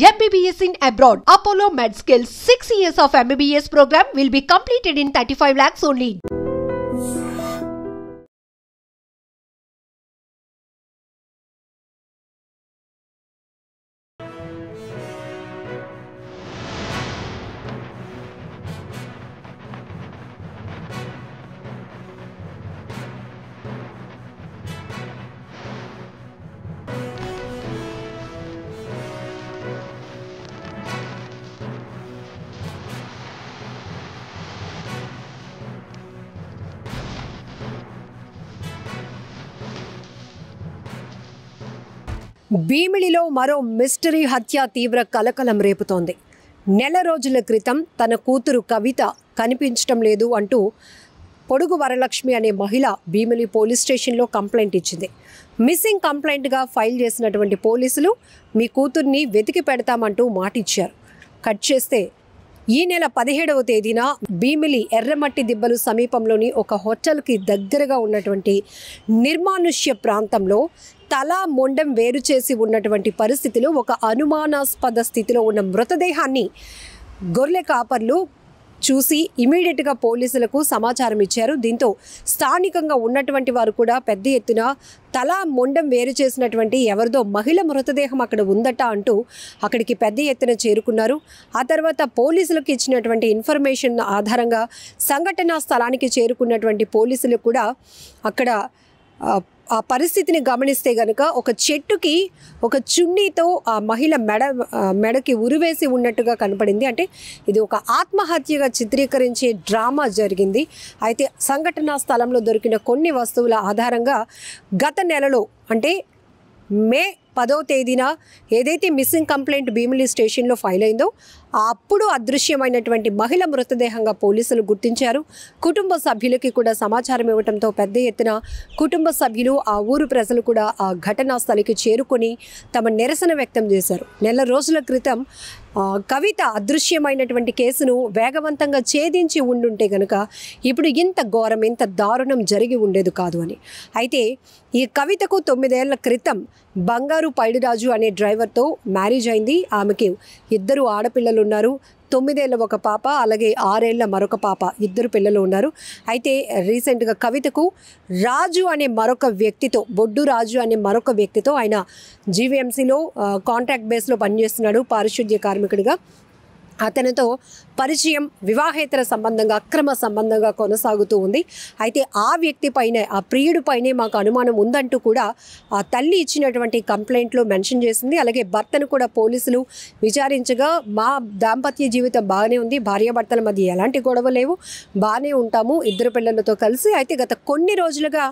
MBBS in abroad. Apollo MedSkill 6 years of MBBS program will be completed in 35 lakhs only. భీమిలిలో మరో mystery హత్య తీవ్ర కలకలం రేపుతోంది. నెల రోజుల క్రితం తన కూతురు కవిత కనిపించడం లేదు అంటూ పొడుగు వరలక్ష్మి అనే మహిళ భీమిలి పోలీస్ స్టేషన్లో కంప్లైంట్ ఇచ్చింది. మిస్సింగ్ కంప్లైంట్గా ఫైల్ చేసినటువంటి పోలీసులు మీ కూతుర్ని వెతికి పెడతామంటూ మాటిచ్చారు. కట్ చేస్తే ఈ నెల 17వ తేదీన భీమిలి ఎర్రమట్టి దిబ్బలు సమీపంలోని ఒక హోటల్కి దగ్గరగా ఉన్నటువంటి నిర్మానుష్య ప్రాంతంలో తల మొండెం వేరు చేసి ఉన్నటువంటి పరిస్థితిలో ఒక అనుమానాస్పద స్థితిలో ఉన్న మృతదేహాన్ని గొర్రె కాపర్లు చూసి ఇమీడియట్గా పోలీసులకు సమాచారం ఇచ్చారు. దీంతో స్థానికంగా ఉన్నటువంటి వారు కూడా పెద్ద ఎత్తున తల మొండెం వేరు చేసినటువంటి ఎవరిదో మహిళ మృతదేహం అక్కడ ఉందట అంటూ అక్కడికి పెద్ద ఎత్తున చేరుకున్నారు. ఆ తర్వాత పోలీసులకు ఇచ్చినటువంటి ఇన్ఫర్మేషన్ ఆధారంగా సంఘటనా స్థలానికి చేరుకున్నటువంటి పోలీసులు కూడా అక్కడ ఆ పరిస్థితిని గమనిస్తే గనుక ఒక చెట్టుకి ఒక చున్నీతో ఆ మహిళ మెడకి ఉరివేసి ఉన్నట్టుగా కనపడింది. అంటే ఇది ఒక ఆత్మహత్యగా చిత్రీకరించే డ్రామా జరిగింది. అయితే సంఘటనా స్థలంలో దొరికిన కొన్ని వస్తువుల ఆధారంగా గత నెలలో అంటే మే 10వ తేదీన ఏదైతే మిస్సింగ్ కంప్లైంట్ భీమిలి స్టేషన్లో ఫైల్ అయిందో అప్పుడు అదృశ్యమైనటువంటి మహిళ మృతదేహంగా పోలీసులు గుర్తించారు. కుటుంబ సభ్యులకి కూడా సమాచారం ఇవ్వడంతో పెద్ద ఎత్తున కుటుంబ సభ్యులు ఆ ఊరు ప్రజలు కూడా ఆ ఘటనా స్థలికి చేరుకొని తమ నిరసన వ్యక్తం చేశారు. నెల రోజుల క్రితం కవిత అదృశ్యమైనటువంటి కేసును వేగవంతంగా ఛేదించి ఉండుంటే కనుక ఇప్పుడు ఇంత ఘోరం ఇంత దారుణం జరిగి ఉండేది కాదు అని. అయితే ఈ కవితకు 9 ఏళ్ల క్రితం బంగారు పైడిరాజు అనే డ్రైవర్తో మ్యారేజ్ అయింది. ఆమెకి 2 ఆడపిల్లలు ఉన్నారు. 9 ఏళ్ల ఒక పాప, అలాగే 6 ఏళ్ల మరొక పాప, 2 పిల్లలు ఉన్నారు. అయితే రీసెంట్గా కవితకు రాజు అనే మరొక వ్యక్తితో, బొడ్డు రాజు అనే మరొక వ్యక్తితో, ఆయన జీవీఎంసీలో కాంట్రాక్ట్ బేస్లో పనిచేస్తున్నాడు పారిశుద్ధ్య కార్మికుడిగా. అతనితో పరిచయం వివాహేతర సంబంధంగా అక్రమ సంబంధంగా కొనసాగుతూ ఉంది. అయితే ఆ వ్యక్తి పైనే, ఆ ప్రియుడి పైనే మాకు అనుమానం ఉందంటూ కూడా ఆ తల్లి ఇచ్చినటువంటి కంప్లైంట్లో మెన్షన్ చేసింది. అలాగే భర్తను కూడా పోలీసులు విచారించగా మా దాంపత్య జీవితం బాగానే ఉంది, భార్యాభర్తల మధ్య ఎలాంటి గొడవ లేవు, బాగానే ఉంటాము 2 పిల్లలతో కలిసి. అయితే గత కొన్ని రోజులుగా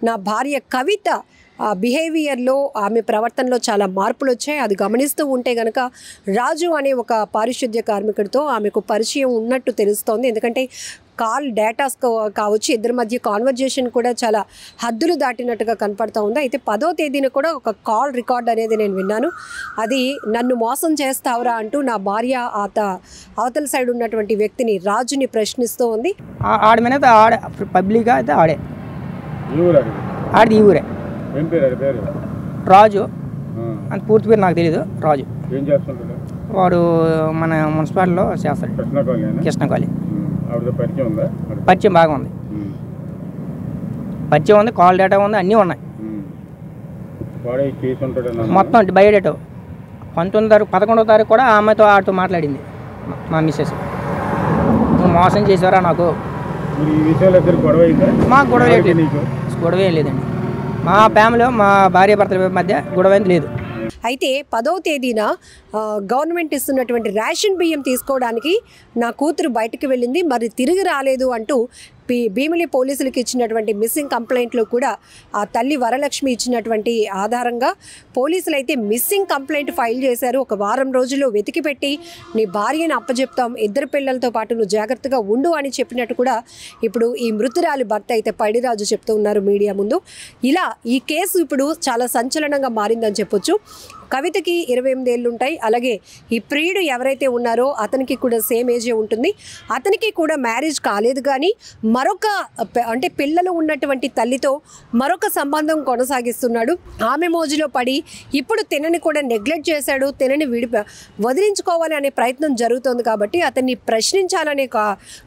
నా భార్య కవిత బిహేవియర్లో, ఆమె ప్రవర్తనలో చాలా మార్పులు వచ్చాయి. అది గమనిస్తూ ఉంటే కనుక రాజు అనే ఒక పారిశుద్ధ్య కార్మికుడితో ఆమెకు పరిచయం ఉన్నట్టు తెలుస్తోంది. ఎందుకంటే కాల్ డేటాస్ కావచ్చు, 2 మధ్య కాన్వర్జేషన్ కూడా చాలా హద్దులు దాటినట్టుగా కనపడుతూ ఉంది. అయితే 10వ తేదీన కూడా ఒక కాల్ రికార్డ్ అనేది నేను విన్నాను. అది నన్ను మోసం చేస్తావురా అంటూ నా భార్య అవతల సైడ్ ఉన్నటువంటి వ్యక్తిని, రాజుని ప్రశ్నిస్తూ ఉంది. ఆడ మీద ఆడే పబ్లిక్గా అయితే ఆడే ఆడిది ఈ ఊరే రాజు అంత పూర్తి పేరు నాకు తెలీదు. రాజు వాడు మన మున్సిపాలిటీలో చేస్తాడు, కృష్ణకాళి. పరిచయం బాగా ఉంది, పరిచయం ఉంది, కాల్ డేటా ఉంది, అన్నీ ఉన్నాయి. మొత్తం బయోడేటా 11వ తారీఖు కూడా ఆమెతో ఆడితో మాట్లాడింది మా మిస్సెస్. మోసం చేసారా నాకు, మాకు గొడవ ఏం లేదండి. మా ఫ్యామిలీలో మా భార్యాభర్తల మధ్య గొడవ లేదు. అయితే 10వ తేదీన గవర్నమెంట్ ఇస్తున్నటువంటి రేషన్ బియ్యం తీసుకోవడానికి నా కూతురు బయటకు వెళ్ళింది, మరి తిరిగి రాలేదు అంటూ భీమిలి పోలీసులకు ఇచ్చినటువంటి మిస్సింగ్ కంప్లైంట్లో కూడా ఆ తల్లి వరలక్ష్మి ఇచ్చినటువంటి ఆధారంగా పోలీసులు అయితే మిస్సింగ్ కంప్లైంట్ ఫైల్ చేశారు. ఒక వారం రోజుల్లో వెతికి పెట్టి నీ భార్యను అప్పచెప్తాం, 2 పిల్లలతో పాటు నువ్వు జాగ్రత్తగా ఉండు అని చెప్పినట్టు కూడా ఇప్పుడు ఈ మృతురాలి భర్త అయితే పైడిరాజు చెప్తూ ఉన్నారు మీడియా ముందు. ఇలా ఈ కేసు ఇప్పుడు చాలా సంచలనంగా మారిందని చెప్పొచ్చు. కవితకి 28 ఏళ్ళు ఉంటాయి. అలాగే ఈ ప్రియుడు ఎవరైతే ఉన్నారో అతనికి కూడా సేమ్ ఏజే ఉంటుంది. అతనికి కూడా మ్యారేజ్ కాలేదు, కానీ మరొక అంటే పిల్లలు ఉన్నటువంటి తల్లితో మరొక సంబంధం కొనసాగిస్తున్నాడు. ఆమె మోజులో పడి ఇప్పుడు తినని కూడా నెగ్లెక్ట్ చేశాడు. తినని వదిలించుకోవాలి అనే ప్రయత్నం జరుగుతుంది. కాబట్టి అతన్ని ప్రశ్నించాలనే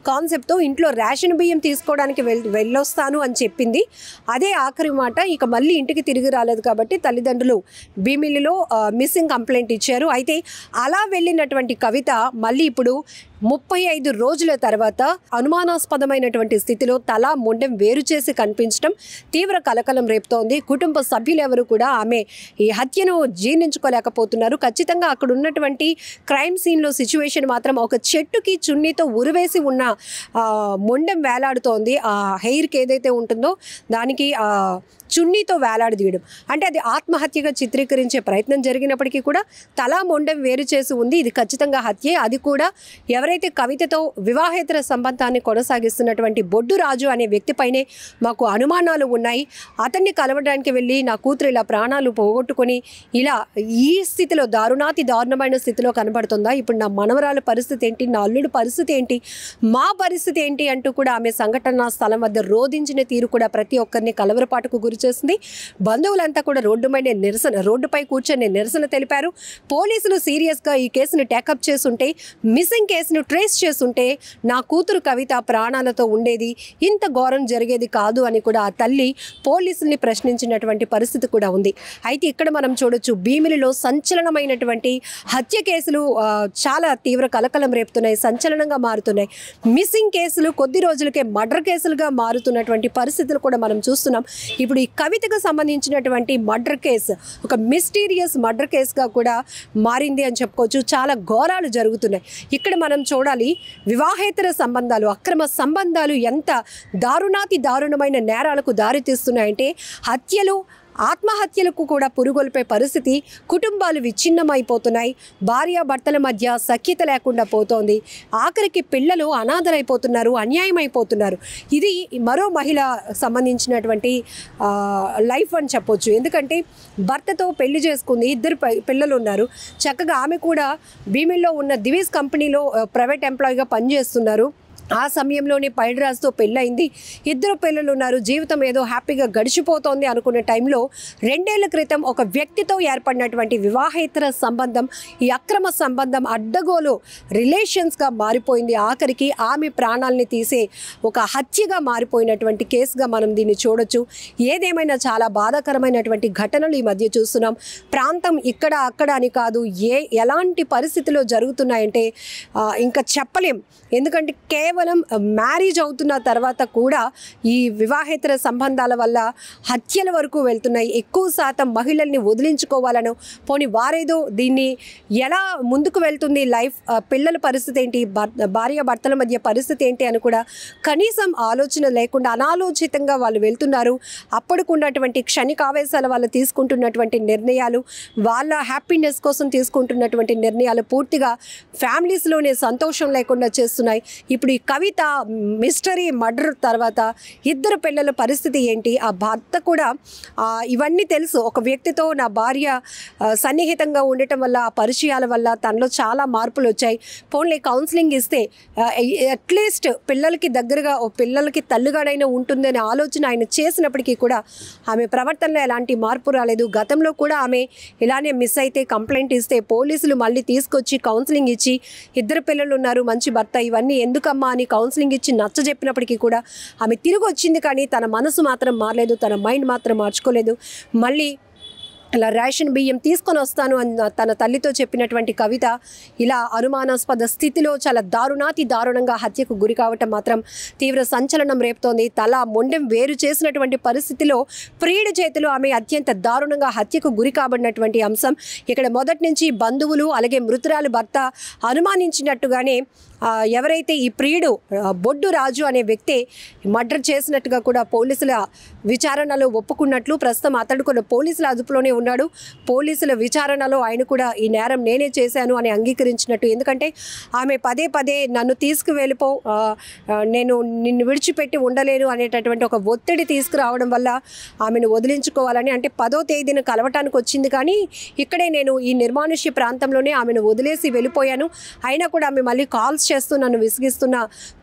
కాన్సెప్ట్తో ఇంట్లో రేషన్ బియ్యం తీసుకోవడానికి వెళ్ళొస్తాను అని చెప్పింది. అదే ఆఖరి మాట. ఇక మళ్ళీ ఇంటికి తిరిగి రాలేదు కాబట్టి తల్లిదండ్రులు భీమిలిలో మిస్సింగ్ కంప్లైంట్ ఇచ్చారు. అయితే అలా వెళ్ళినటువంటి కవిత మళ్ళీ ఇప్పుడు 35 రోజుల తర్వాత అనుమానాస్పదమైనటువంటి స్థితిలో తల మొండెం వేరు చేసి కనిపించడం తీవ్ర కలకలం రేపుతోంది. కుటుంబ సభ్యులెవరు కూడా ఆమె ఈ హత్యను జీర్ణించుకోలేకపోతున్నారు. ఖచ్చితంగా అక్కడ ఉన్నటువంటి క్రైమ్ సీన్లో సిచ్యువేషన్ మాత్రం ఒక చెట్టుకి చున్నీతో ఉరివేసి ఉన్న మొండెం వేలాడుతోంది. ఆ హెయిర్కి ఏదైతే ఉంటుందో దానికి చున్నీతో వేలాడదీయడం అంటే అది ఆత్మహత్యగా చిత్రీకరించే ప్రయత్నం జరిగినప్పటికీ కూడా తల మొండెం వేరు చేసి ఉంది. ఇది ఖచ్చితంగా హత్యే. అది కూడా ఎవరైతే కవితతో వివాహేతర సంబంధాన్ని కొనసాగిస్తున్నటువంటి బొడ్డు రాజు అనే వ్యక్తిపైనే మాకు అనుమానాలు ఉన్నాయి. అతన్ని కలవడానికి వెళ్ళి నా కూతురు ఇలా ప్రాణాలు పోగొట్టుకొని ఇలా ఈ స్థితిలో దారుణమైన స్థితిలో కనబడుతుందా? ఇప్పుడు నా మనవరాల పరిస్థితి ఏంటి, నా అల్లుడు పరిస్థితి ఏంటి, మా పరిస్థితి ఏంటి అంటూ కూడా ఆమె సంఘటనా స్థలం వద్ద రోధించిన తీరు కూడా ప్రతి ఒక్కరిని కలవరపాటుకు గురి చేసింది. బంధువులంతా కూడా రోడ్డుపై కూర్చొని నిరసన తెలిపారు. పోలీసులు సీరియస్గా ఈ కేసును టేకప్ చేసుంటే, మిస్సింగ్ కేసును ట్రేస్ చేసుంటే నా కూతురు కవిత ప్రాణాలతో ఉండేది, ఇంత ఘోరం జరిగేది కాదు అని కూడా ఆ తల్లి పోలీసుల్ని ప్రశ్నించినటువంటి పరిస్థితి కూడా ఉంది. అయితే ఇక్కడ మనం చూడొచ్చు భీమిలిలో సంచలనమైనటువంటి హత్య కేసులు చాలా తీవ్ర కలకలం రేపుతున్నాయి, సంచలనంగా మారుతున్నాయి. మిస్సింగ్ కేసులు కొద్ది రోజులకే మర్డర్ కేసులుగా మారుతున్నటువంటి పరిస్థితులు కూడా మనం చూస్తున్నాం. ఇప్పుడు ఈ కవితకు సంబంధించినటువంటి మర్డర్ కేసు ఒక మిస్టీరియస్ మర్డర్ కేసుగా కూడా మారింది అని చెప్పుకోవచ్చు. చాలా ఘోరాలు జరుగుతున్నాయి. ఇక్కడ మనం చూడాలి వివాహేతర సంబంధాలు, అక్రమ సంబంధాలు ఎంత దారుణమైన నేరాలకు దారితీస్తున్నాయంటే హత్యలు, ఆత్మహత్యలకు కూడా పురుగొల్పే పరిస్థితి. కుటుంబాలు విచ్ఛిన్నమైపోతున్నాయి. భార్యాభర్తల మధ్య సఖ్యత లేకుండా పోతోంది. ఆఖరికి పిల్లలు అనాథలైపోతున్నారు, అన్యాయమైపోతున్నారు. ఇది మరో మహిళ సంబంధించినటువంటి లైఫ్ అని చెప్పొచ్చు. ఎందుకంటే భర్తతో పెళ్లి చేసుకుంది, 2 పిల్లలు ఉన్నారు. చక్కగా ఆమె కూడా భీమిల్లో ఉన్న దివీస్ కంపెనీలో ప్రైవేట్ ఎంప్లాయీగా పనిచేస్తున్నారు. ఆ సమయంలోనే పైడిరాజుతో పెళ్ళయింది, 2 పిల్లలు ఉన్నారు. జీవితం ఏదో హ్యాపీగా గడిచిపోతోంది అనుకునే టైంలో 2 ఏళ్ల క్రితం ఒక వ్యక్తితో ఏర్పడినటువంటి వివాహేతర సంబంధం, ఈ అక్రమ సంబంధం అడ్డగోలు రిలేషన్స్గా మారిపోయింది. ఆఖరికి ఆమె ప్రాణాలని తీసే ఒక హత్యగా మారిపోయినటువంటి కేసుగా మనం దీన్ని చూడొచ్చు. ఏదేమైనా చాలా బాధాకరమైనటువంటి ఘటనలు ఈ మధ్య చూస్తున్నాం. ప్రాంతం ఇక్కడ అక్కడ అని కాదు, ఎలాంటి పరిస్థితిలో జరుగుతున్నాయంటే ఇంకా చెప్పలేం. ఎందుకంటే కేవలం మ్యారేజ్ అవుతున్న తర్వాత కూడా ఈ వివాహేతర సంబంధాల వల్ల హత్యల వరకు వెళ్తున్నాయి. ఎక్కువ శాతం మహిళల్ని వదిలించుకోవాలను, పోనీ వారేదో దీన్ని ఎలా ముందుకు వెళ్తుంది లైఫ్, పిల్లల పరిస్థితి ఏంటి, భార్యాభర్తల మధ్య పరిస్థితి ఏంటి అని కూడా కనీసం ఆలోచన లేకుండా అనాలోచితంగా వాళ్ళు వెళ్తున్నారు. అప్పటికున్నటువంటి క్షణికావేశాల వల్ల తీసుకుంటున్నటువంటి నిర్ణయాలు, వాళ్ళ హ్యాపీనెస్ కోసం తీసుకుంటున్నటువంటి నిర్ణయాలు పూర్తిగా ఫ్యామిలీస్లోనే సంతోషం లేకుండా చేస్తున్నాయి. ఇప్పుడు ఈ కవిత మిస్టరీ మర్డర్ తర్వాత 2 పిల్లల పరిస్థితి ఏంటి, ఆ భర్త కూడా ఇవన్నీ తెలుసు. ఒక వ్యక్తితో నా భార్య సన్నిహితంగా ఉండటం వల్ల, ఆ పరిచయాల వల్ల తనలో చాలా మార్పులు వచ్చాయి. పోన్లే కౌన్సిలింగ్ ఇస్తే అట్లీస్ట్ పిల్లలకి దగ్గరగా, పిల్లలకి తల్లిగాడైనా ఉంటుందనే ఆలోచన ఆయన చేసినప్పటికీ కూడా ఆమె ప్రవర్తనలో ఎలాంటి మార్పు రాలేదు. గతంలో కూడా ఆమె ఇలానే మిస్ అయితే కంప్లైంట్ ఇస్తే పోలీసులు మళ్ళీ తీసుకొచ్చి కౌన్సిలింగ్ ఇచ్చి 2 పిల్లలు ఉన్నారు, మంచి భర్త, ఇవన్నీ ఎందుకమ్మా అని కౌన్సిలింగ్ ఇచ్చి నచ్చ చెప్పినప్పటికీ కూడా ఆమె తిరిగి వచ్చింది. కానీ తన మనసు మాత్రం మారలేదు, తన మైండ్ మాత్రం మార్చుకోలేదు. మళ్ళీ ఇలా రేషన్ బియ్యం తీసుకొని వస్తాను అని తన తల్లితో చెప్పినటువంటి కవిత ఇలా అనుమానాస్పద స్థితిలో చాలా దారుణంగా హత్యకు గురి కావటం మాత్రం తీవ్ర సంచలనం రేపుతోంది. తల మొండెం వేరు చేసినటువంటి పరిస్థితిలో ప్రియుడి చేతిలో ఆమె అత్యంత దారుణంగా హత్యకు గురి కాబడినటువంటి అంశం ఇక్కడ మొదటి నుంచి బంధువులు అలాగే మృతురాలు భర్త అనుమానించినట్టుగానే ఎవరైతే ఈ ప్రియుడు బొడ్డు రాజు అనే వ్యక్తి మర్డర్ చేసినట్టుగా కూడా పోలీసుల విచారణలో ఒప్పుకున్నట్లు ప్రస్తుతం అతడు కూడా పోలీసుల అదుపులోనే ఉన్నాడు. పోలీసుల విచారణలో ఆయన కూడా ఈ నేరం నేనే చేశాను అని అంగీకరించినట్టు. ఎందుకంటే ఆమె పదే పదే నన్ను తీసుకువెళ్ళిపో, నేను నిన్ను విడిచిపెట్టి ఉండలేను అనేటటువంటి ఒక ఒత్తిడి తీసుకురావడం వల్ల ఆమెను వదిలించుకోవాలని, అంటే 10వ తేదీన కలవటానికి వచ్చింది కానీ ఇక్కడే నేను ఈ నిర్మానుష్య ప్రాంతంలోనే ఆమెను వదిలేసి వెళ్ళిపోయాను. అయినా కూడా ఆమె మళ్ళీ కాల్స్ చేస్తూ నన్ను విసిగిస్తున్న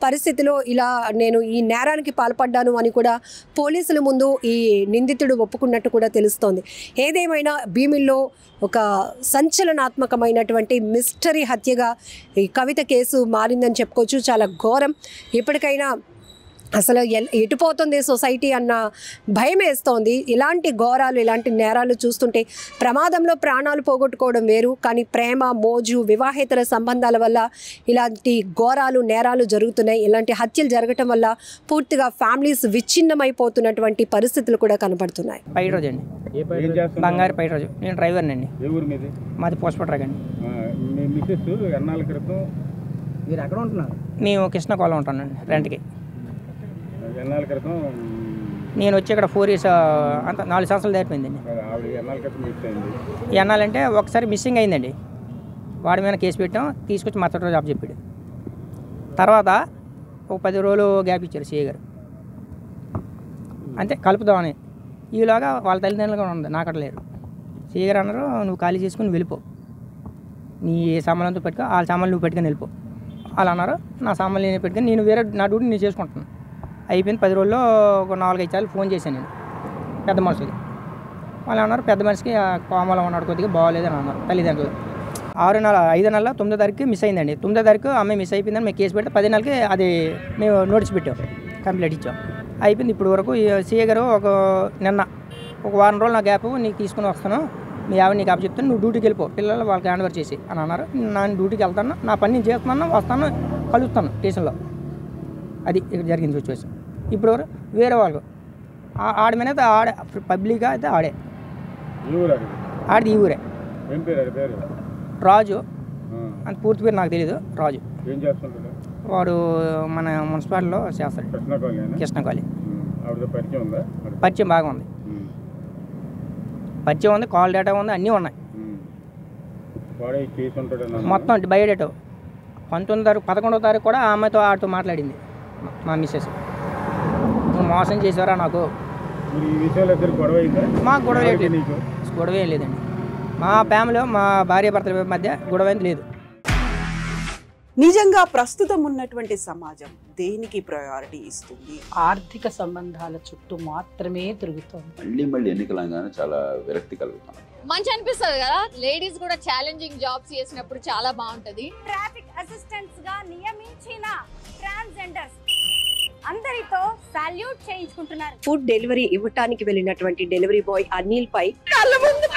పరిస్థితిలో ఇలా నేను ఈ నేరానికి పాల్పడ్డాను అని కూడా పోలీసుల ముందు ఈ నిందితుడు ఒప్పుకున్నట్టు కూడా తెలుస్తోంది. ఏదేమైనా భీమిల్లో ఒక సంచలనాత్మకమైనటువంటి మిస్టరీ హత్యగా ఈ కవిత కేసు మారిందని చెప్పుకోవచ్చు. చాలా ఘోరం. ఇప్పటికైనా అసలు ఎటుపోతుంది సొసైటీ అన్న భయం వేస్తోంది. ఇలాంటి ఘోరాలు, ఇలాంటి నేరాలు చూస్తుంటే ప్రమాదంలో ప్రాణాలు పోగొట్టుకోవడం వేరు, కానీ ప్రేమ, మోజు, వివాహేతర సంబంధాల వల్ల ఇలాంటి ఘోరాలు, నేరాలు జరుగుతున్నాయి. ఇలాంటి హత్యలు జరగటం వల్ల పూర్తిగా ఫ్యామిలీస్ విచ్ఛిన్నమైపోతున్నటువంటి పరిస్థితులు కూడా కనపడుతున్నాయి. పైరోజు అండి, బంగారు పైరోజు. నేను డ్రైవర్ని అండి. మాది పోస్ట్పోర్ట్ అండి. మీరు ఎక్కడ ఉంటున్నారు? మేము కృష్ణకోళం ఉంటానండి రెంట్కి. నేను వచ్చి ఇక్కడ 4 years అంత 4 సంవత్సరాలు దాటిపోయిందండి. ఎన్నాలంటే ఒకసారి మిస్సింగ్ అయిందండి. వాడి మీద కేసు పెట్టాం, తీసుకొచ్చి మరుసటి రోజు చెప్పాడు. తర్వాత ఒక 10 రోజులు గ్యాప్ ఇచ్చారు సిఐ గారు, అంతే కలుపుదామని. ఈలాగా వాళ్ళ తల్లిదండ్రులు కూడా ఉంది, నాకట లేరు. సిఐ గారు అన్నారు, నువ్వు ఖాళీ చేసుకుని వెళ్ళిపో, నీ సామాన్లతో పెట్టుకో, వాళ్ళ సామాన్లు నువ్వు పెట్టుకొని వెళ్ళిపో. వాళ్ళు అన్నారు, నా సామాన్లు నేను పెట్టుకొని నేను వేరే నా డ్యూటీ నేను చేసుకుంటున్నాను. అయిపోయింది. 10 రోజుల్లో ఒక 4-5 సార్లు ఫోన్ చేశాను నేను పెద్ద మనుషులకి. వాళ్ళు అన్నారు, పెద్ద మనిషికి కోమలో ఉన్నాడు, కొద్దిగా బాగోలేదని అన్నారు తల్లిదండ్రులు. 5 నెలల 9వ తారీఖు మిస్ అయిందండి. 9వ తారీఖు అమ్మాయి మిస్ అయిపోయిందని మేము కేసు పెట్టి 10 నెలలకి అది మేము నోటీస్ పెట్టాం, కంప్లైంట్ ఇచ్చాం. అయిపోయింది. ఇప్పుడు వరకు సిఏ గారు నిన్న ఒక వారం రోజులు నా గ్యాప్ నీకు తీసుకుని వస్తాను, మీ ఆవిడ నీకు అప్పు చెప్తాను, నువ్వు డ్యూటీకి వెళ్ళిపో, పిల్లలు వాళ్ళకి హ్యాండ్ ఓవర్ చేసి అని అన్నారు. నేను డ్యూటీకి వెళ్తాను, నా పని నేను చేస్తున్నాను, వస్తాను, కలుస్తాను స్టేషన్లో. అది ఇక్కడ జరిగింది సిచ్యువేషన్. ఇప్పుడు వేరే వాళ్ళు ఆడ మీద ఆడే పబ్లిక్గా అయితే ఆడే ఆడిది ఈ ఊరే. రాజు అంత పూర్తి పేరు నాకు తెలీదు. రాజు వాడు మన మున్సిపాలిటీలో చేస్తాడు, కృష్ణకాళి. పరిచయం బాగా ఉంది, పరిచయం ఉంది, కాల్ డేటా ఉంది, అన్నీ ఉన్నాయి మొత్తం. బయోడేటా 19వ తారీఖు 11వ తారీఖు కూడా ఆ అమ్మాయితో ఆడితో మాట్లాడింది మా మిస్సెస్. నువ్వు మోసం చేసారా నాకు? మాకు గొడవ ఏం లేదండి. మా ఫ్యామిలీలో మా భార్య భర్తల మధ్య గొడవ లేదు. నిజంగా ప్రస్తుతం ఉన్నటువంటి సమాజం దేనికి ప్రయారిటీ ఇస్తుంది? ఆర్థిక సంబంధాల చుట్టూ మాత్రమే తిరుగుతుంది. మళ్ళీ ఎన్నికలంగానే చాలా విరక్తి కలుగుతుంది. మంచి అనిపిస్తుంది కదా, లేడీస్ కూడా ఛాలెంజింగ్ జాబ్స్ చేసినప్పుడు చాలా బాగుంటది. ట్రాఫిక్ అసిస్టెంట్స్ గా నియమించిన ట్రాన్స్జెండర్స్ అందరితో సాల్యూట్ చేయించుకుంటున్నారు. ఫుడ్ డెలివరీ ఇవ్వటానికి వెళ్ళినటువంటి డెలివరీ బాయ్ అనిల్ పై కళ్ళ ముందు